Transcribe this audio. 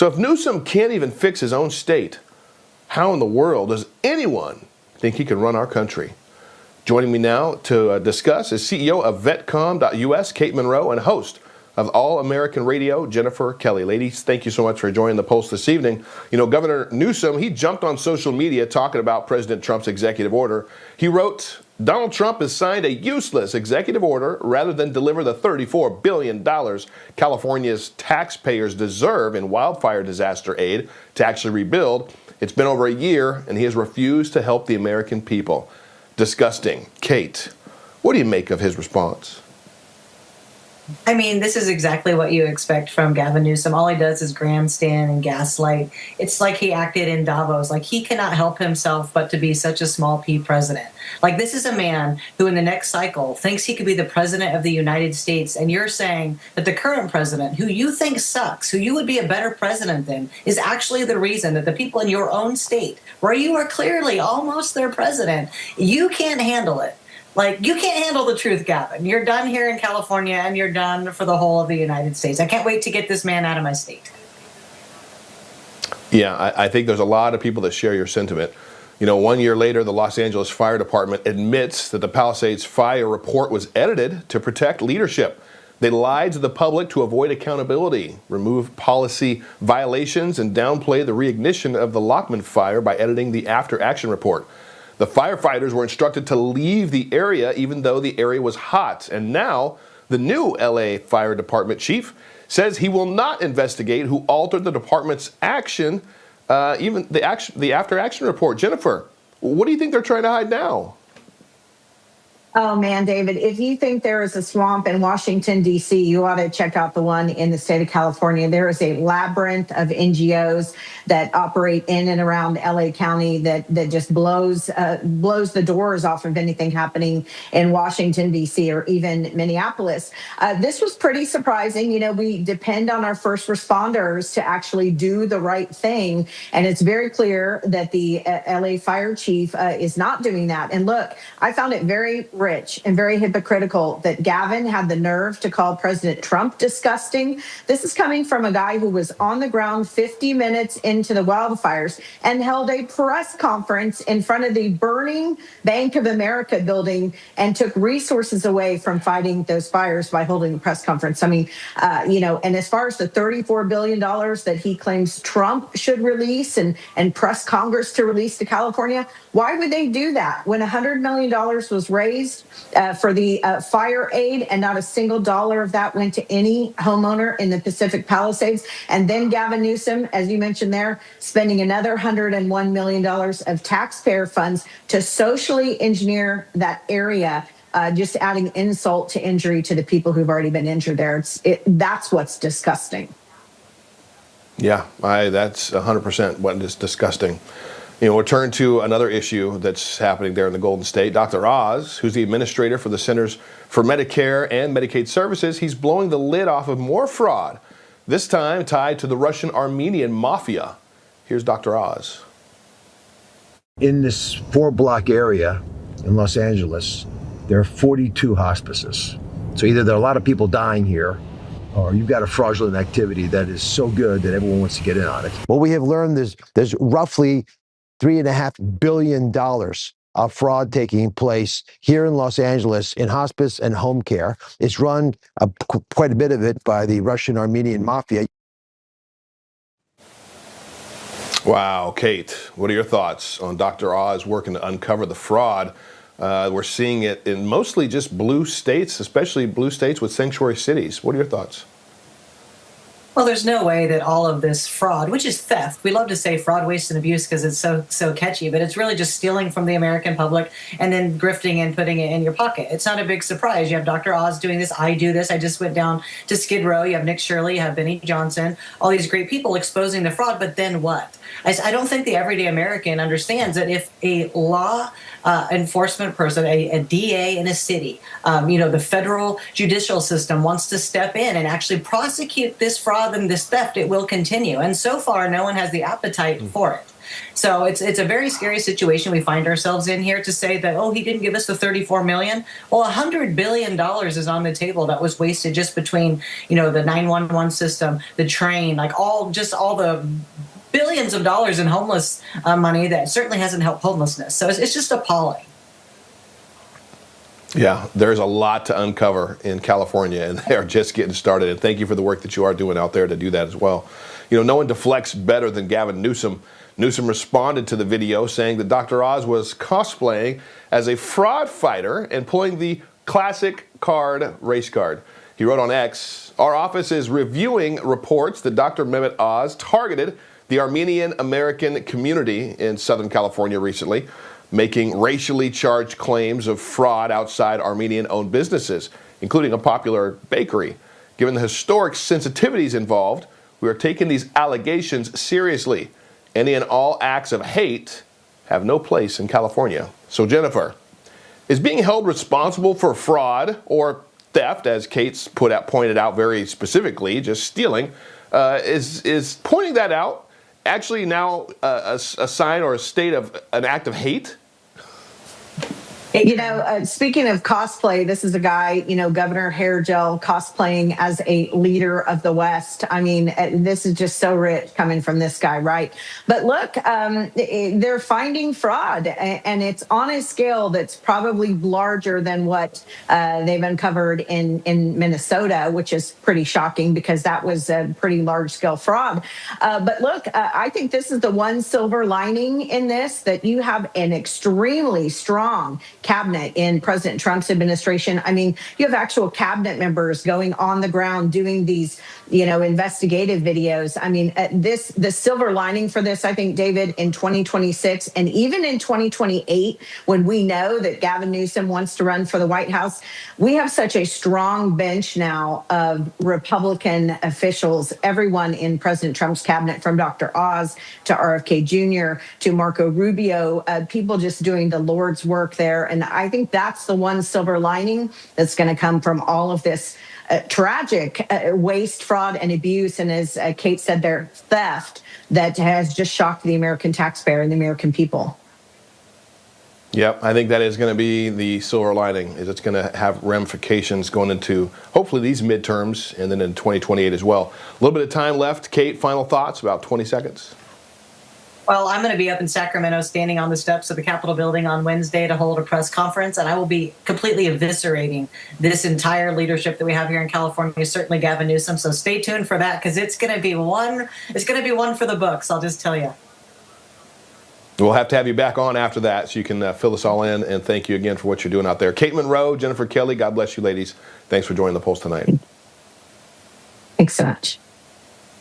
So if Newsom can't even fix his own state, how in the world does anyone think he can run our country? Joining me now to discuss is CEO of Vetcom.us, Kate Monroe, and host of All American Radio, Jennifer Kelly. Ladies, thank you so much for joining the Pulse this evening. You know, Governor Newsom, he jumped on social media talking about President Trump's executive order. He wrote, Donald Trump has signed a useless executive order rather than deliver the $34 billion California's taxpayers deserve in wildfire disaster aid to actually rebuild. It's been over a year, and he has refused to help the American people. Disgusting. Kate, what do you make of his response? I mean, this is exactly what you expect from Gavin Newsom. All he does is grandstand and gaslight. It's like he acted in Davos. Like, he cannot help himself but to be such a small p president. Like, this is a man who in the next cycle thinks he could be the president of the United States. And you're saying that the current president, who you think sucks, who you would be a better president than, is actually the reason that the people in your own state, where you are clearly almost their president, you can't handle it. Like, you can't handle the truth, Gavin. You're done here in California, and you're done for the whole of the United States. I can't wait to get this man out of my state. Yeah, I think there's a lot of people that share your sentiment. You know, 1 year later, the Los Angeles Fire Department admits that the Palisades fire report was edited to protect leadership. They lied to the public to avoid accountability, remove policy violations, and downplay the reignition of the Lockman fire by editing the after-action report. The firefighters were instructed to leave the area even though the area was hot. And now the new LA Fire Department chief says he will not investigate who altered the department's action, even the after-action report. Jennifer, what do you think they're trying to hide now? Oh, man, David, if you think there is a swamp in Washington, D.C., you ought to check out the one in the state of California. There is a labyrinth of NGOs that operate in and around L.A. County that just blows the doors off of anything happening in Washington, D.C., or even Minneapolis. This was pretty surprising. You know, we depend on our first responders to actually do the right thing. And it's very clear that the L.A. fire chief is not doing that. And look, I found it very rich and very hypocritical that Gavin had the nerve to call President Trump disgusting. This is coming from a guy who was on the ground 50 minutes into the wildfires and held a press conference in front of the burning Bank of America building and took resources away from fighting those fires by holding a press conference. I mean, and as far as the $34 billion that he claims Trump should release and press Congress to release to California, why would they do that when $100 million was raised for the fire aid and not a single dollar of that went to any homeowner in the Pacific Palisades? And then Gavin Newsom, as you mentioned there, spending another $101 million of taxpayer funds to socially engineer that area, just adding insult to injury to the people who've already been injured there. That's what's disgusting. Yeah, that's 100% what is disgusting. You know, we'll turn to another issue that's happening there in the Golden State. Dr. Oz, who's the administrator for the Centers for Medicare and Medicaid Services, he's blowing the lid off of more fraud, this time tied to the Russian-Armenian mafia. Here's Dr. Oz. In this 4-block area in Los Angeles, there are 42 hospices. So either there are a lot of people dying here, or you've got a fraudulent activity that is so good that everyone wants to get in on it. What we have learned is there's roughly $3.5 billion of fraud taking place here in Los Angeles in hospice and home care. It's run quite a bit of it by the Russian-Armenian mafia. Wow, Kate, what are your thoughts on Dr. Oz working to uncover the fraud? We're seeing it in mostly just blue states, especially blue states with sanctuary cities. What are your thoughts? Well, there's no way that all of this fraud, which is theft, we love to say fraud, waste, and abuse because it's so catchy, but it's really just stealing from the American public and then grifting and putting it in your pocket. It's not a big surprise. You have Dr. Oz doing this. I do this. I just went down to Skid Row. You have Nick Shirley, you have Benny Johnson, all these great people exposing the fraud, but then what? I don't think the everyday American understands that if a law enforcement person, a DA in a city, the federal judicial system wants to step in and actually prosecute this fraud fraud and this theft, it will continue. And so far, no one has the appetite for it. So it's a very scary situation we find ourselves in here to say that, oh, he didn't give us the 34 million. Well, $100 billion is on the table that was wasted just between, the 911 system, the train, like all the billions of dollars in homeless money that certainly hasn't helped homelessness. So it's just appalling. Yeah, there's a lot to uncover in California, and they're just getting started. And thank you for the work that you are doing out there to do that as well. No one deflects better than Gavin Newsom. Newsom responded to the video saying that Dr. Oz was cosplaying as a fraud fighter and pulling the classic race card. He wrote on X, "Our office is reviewing reports that Dr. Mehmet Oz targeted the Armenian American community in Southern California recently, making racially charged claims of fraud outside Armenian-owned businesses, including a popular bakery. Given the historic sensitivities involved, we are taking these allegations seriously. Any and all acts of hate have no place in California." So Jennifer, is being held responsible for fraud or theft, as Kate's pointed out very specifically, just stealing, is pointing that out actually now a sign or a state of an act of hate? Speaking of cosplay, this is a guy, Governor Hairgel cosplaying as a leader of the West. I mean, this is just so rich coming from this guy, right? But look, they're finding fraud, and it's on a scale that's probably larger than what they've uncovered in Minnesota, which is pretty shocking because that was a pretty large scale fraud. But look, I think this is the one silver lining in this, that you have an extremely strong cabinet in President Trump's administration. I mean, you have actual cabinet members going on the ground doing these, investigative videos. I mean, the silver lining for this, I think, David, in 2026 and even in 2028, when we know that Gavin Newsom wants to run for the White House, we have such a strong bench now of Republican officials, everyone in President Trump's cabinet, from Dr. Oz to RFK Jr. to Marco Rubio, people just doing the Lord's work there. And I think that's the one silver lining that's going to come from all of this tragic waste, fraud, and abuse. And as Kate said there, theft that has just shocked the American taxpayer and the American people. Yep, I think that is going to be the silver lining, is it's going to have ramifications going into hopefully these midterms and then in 2028 as well. A little bit of time left. Kate, final thoughts, about 20 seconds. Well, I'm going to be up in Sacramento standing on the steps of the Capitol building on Wednesday to hold a press conference, and I will be completely eviscerating this entire leadership that we have here in California, certainly Gavin Newsom. So stay tuned for that, because it's going to be one for the books, I'll just tell you. We'll have to have you back on after that so you can fill us all in, and thank you again for what you're doing out there. Kate Monroe, Jennifer Kelly, God bless you ladies. Thanks for joining the Pulse tonight. Thanks so much.